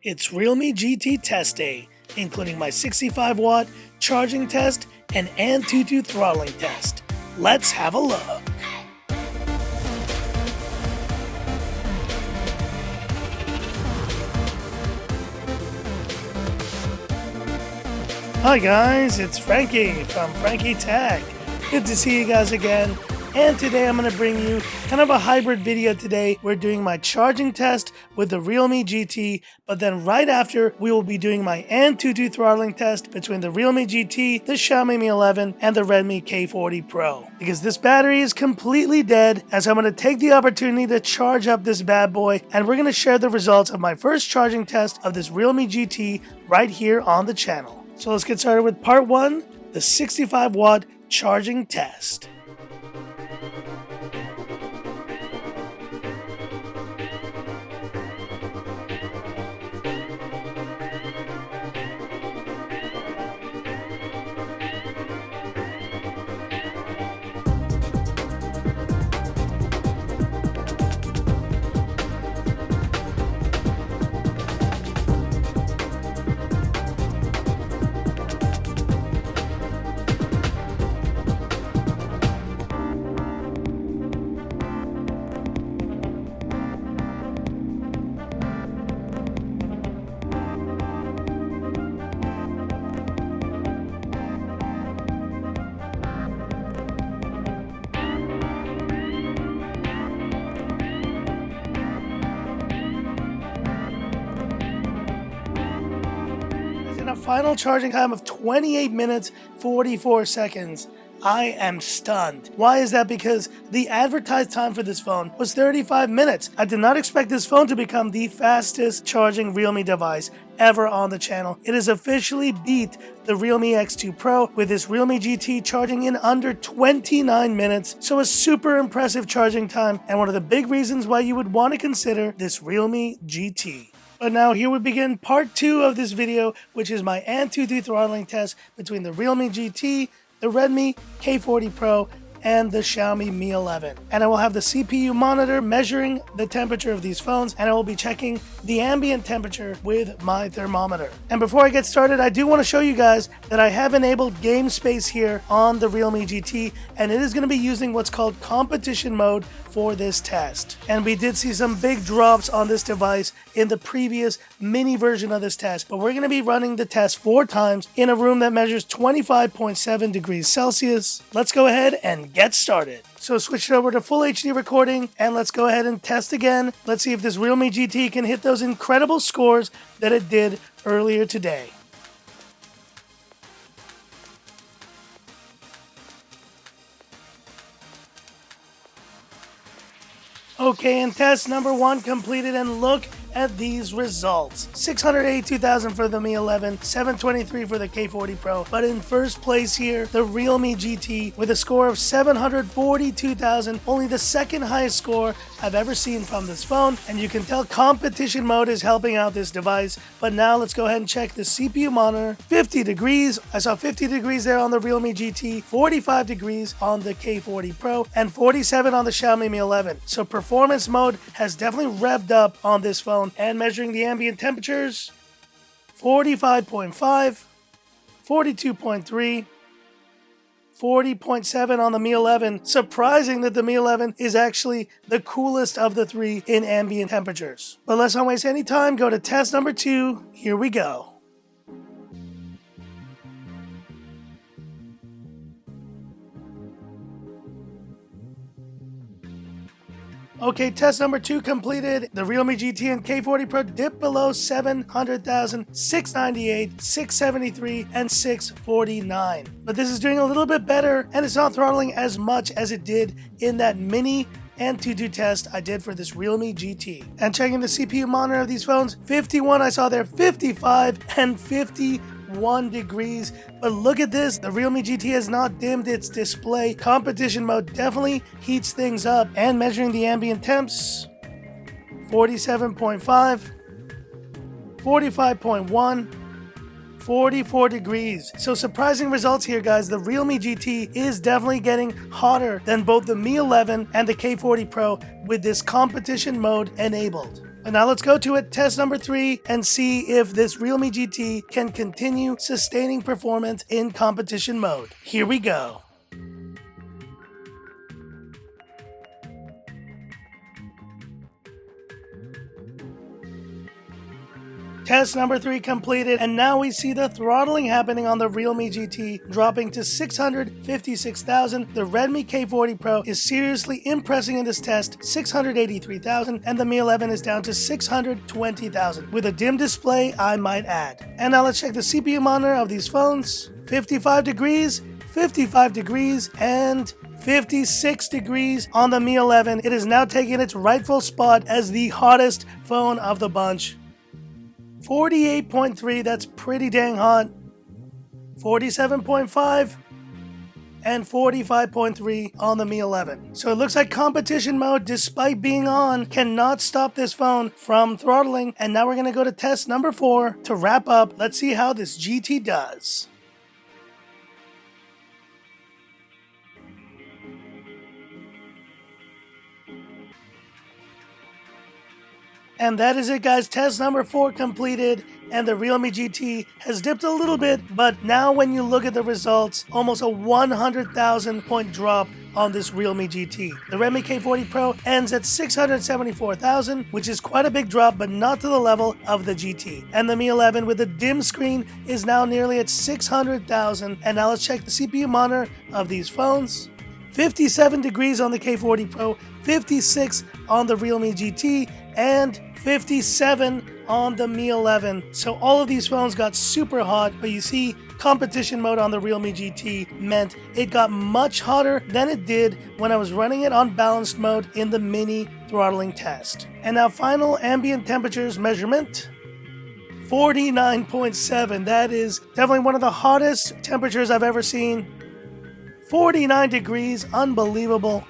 It's Realme GT Test Day, including my 65-watt charging test and ANTUTU throttling test. Let's have a look. Hi guys, it's Frankie from Frankie Tech. Good to see you guys again. And today I'm going to bring you kind of a hybrid video today. We're doing my charging test with the Realme GT, but then right after we will be doing my ANTUTU throttling test between the Realme GT, the Xiaomi Mi 11, and the Redmi K40 Pro. Because this battery is completely dead, as I'm going to take the opportunity to charge up this bad boy, and we're going to share the results of my first charging test of this Realme GT right here on the channel. So let's get started with part 1, the 65-watt charging test. In a final charging time of 28 minutes 44 seconds. I am stunned. Why is that? Because the advertised time for this phone was 35 minutes. I did not expect this phone to become the fastest charging Realme device ever on the channel. It has officially beat the Realme X2 Pro with this Realme GT charging in under 29 minutes. So a super impressive charging time and one of the big reasons why you would want to consider this Realme GT. But now here we begin part 2 of this video, which is my ANTUTU throttling test between the Realme GT, the Redmi K40 Pro, and the Xiaomi Mi 11. And I will have the CPU monitor measuring the temperature of these phones, and I will be checking the ambient temperature with my thermometer. And before I get started, I do want to show you guys that I have enabled game space here on the Realme GT, and it is going to be using what's called competition mode for this test. And we did see some big drops on this device in the previous mini version of this test, but we're going to be running the test 4 times in a room that measures 25.7 degrees Celsius. Let's go ahead and get started. So switch it over to full HD recording and let's go ahead and test again. Let's see if this Realme GT can hit those incredible scores that it did earlier today. Okay, and test number 1 completed, and look at these results. 682,000 for the Mi 11, 723 for the K40 Pro, but in first place here, the Realme GT with a score of 742,000, only the second highest score I've ever seen from this phone, and you can tell competition mode is helping out this device. But now let's go ahead and check the CPU monitor. 50 degrees, I saw 50 degrees there on the Realme GT, 45 degrees on the K40 Pro, and 47 on the Xiaomi Mi 11. So performance mode has definitely revved up on this phone. And measuring the ambient temperatures, 45.5, 42.3, 40.7 on the Mi 11. Surprising that the Mi 11 is actually the coolest of the 3 in ambient temperatures. But let's not waste any time, go to test number 2. Here we go. Okay, test number 2 completed. The Realme GT and K40 Pro dipped below 700,000, 698, 673, and 649. But this is doing a little bit better, and it's not throttling as much as it did in that mini ANTUTU test I did for this Realme GT. And checking the CPU monitor of these phones, 51 I saw there, 55, and 51 degrees. But look at this, the Realme GT has not dimmed its display. Competition mode definitely heats things up. And measuring the ambient temps, 47.5, 45.1, 44 degrees. So surprising results here, guys. The Realme GT is definitely getting hotter than both the Mi 11 and the K40 Pro with this competition mode enabled. But now let's go to it, test number 3, and see if this Realme GT can continue sustaining performance in competition mode. Here we go. Test number 3 completed, and now we see the throttling happening on the Realme GT, dropping to 656,000. The Redmi K40 Pro is seriously impressing in this test, 683,000, and the Mi 11 is down to 620,000, with a dim display, I might add. And now let's check the CPU monitor of these phones. 55 degrees, 55 degrees, and 56 degrees on the Mi 11. It is now taking its rightful spot as the hottest phone of the bunch. 48.3, that's pretty dang hot. 47.5 and 45.3 on the Mi 11. So it looks like competition mode, despite being on, cannot stop this phone from throttling. And now we're going to go to test number 4 to wrap up. Let's see how this GT does. And that is it, guys. Test number 4 completed, and the Realme GT has dipped a little bit, but now when you look at the results, almost a 100,000 point drop on this Realme GT. The Redmi K40 Pro ends at 674,000, which is quite a big drop, but not to the level of the GT. And the Mi 11 with a dim screen is now nearly at 600,000. And now let's check the CPU monitor of these phones. 57 degrees on the K40 Pro, 56 on the Realme GT, and 57 on the Mi 11. So all of these phones got super hot, but you see competition mode on the Realme GT meant it got much hotter than it did when I was running it on balanced mode in the mini throttling test. And now final ambient temperatures measurement. 49.7. That is definitely one of the hottest temperatures I've ever seen. 49 degrees, unbelievable.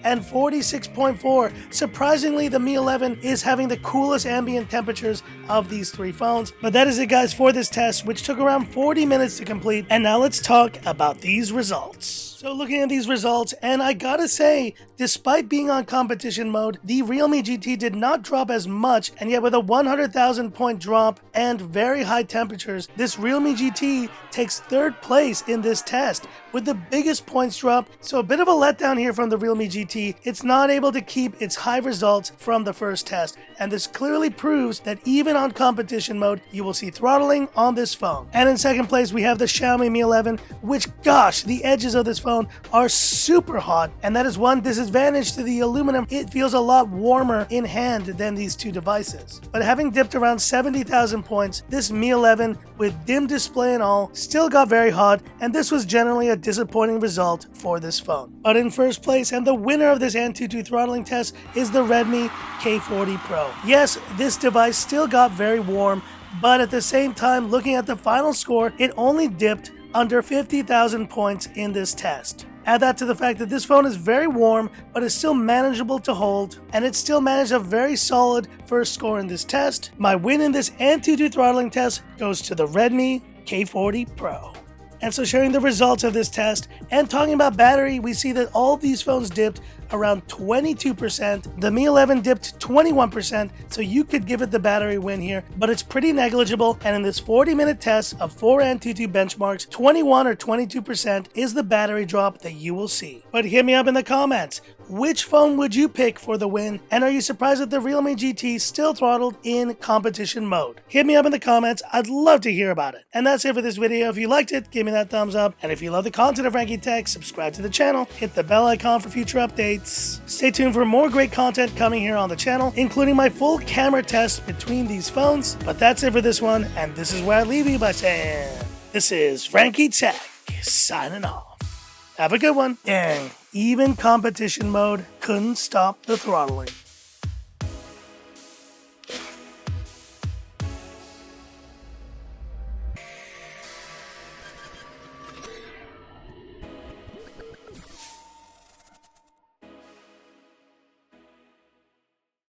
And 46.4. Surprisingly, the Mi 11 is having the coolest ambient temperatures of these three phones. But that is it, guys, for this test, which took around 40 minutes to complete. And now let's talk about these results. So looking at these results, and I gotta say, despite being on competition mode, the Realme GT did not drop as much, and yet with a 100,000 point drop and very high temperatures, this Realme GT takes third place in this test with the biggest points drop. So a bit of a letdown here from the Realme GT. It's not able to keep its high results from the first test, and this clearly proves that even on competition mode, you will see throttling on this phone. And in second place, we have the Xiaomi Mi 11, which, gosh, the edges of this phone are super hot, and that is one disadvantage to the aluminum. It feels a lot warmer in hand than these two devices. But having dipped around 70,000 points, this Mi 11 with dim display and all still got very hot, and this was generally a disappointing result for this phone. But in first place, and the winner of this ANTUTU throttling test, is the Redmi K40 Pro. Yes, this device still got very warm, but at the same time, looking at the final score, it only dipped under 50,000 points in this test. Add that to the fact that this phone is very warm, but is still manageable to hold, and it still managed a very solid first score in this test. My win in this ANTUTU throttling test goes to the Redmi K40 Pro. And so sharing the results of this test and talking about battery, we see that all of these phones dipped around 22%. The Mi 11 dipped 21%, so you could give it the battery win here, but it's pretty negligible. And in this 40-minute test of 4 ANTUTU benchmarks, 21 or 22% is the battery drop that you will see. But hit me up in the comments. Which phone would you pick for the win? And are you surprised that the Realme GT still throttled in competition mode? Hit me up in the comments. I'd love to hear about it. And that's it for this video. If you liked it, give me that thumbs up. And if you love the content of Frankie Tech, subscribe to the channel, hit the bell icon for future updates. Stay tuned for more great content coming here on the channel, including my full camera test between these phones. But that's it for this one, and this is where I leave you by saying, this is Frankie Tech signing off. Have a good one. And even competition mode couldn't stop the throttling.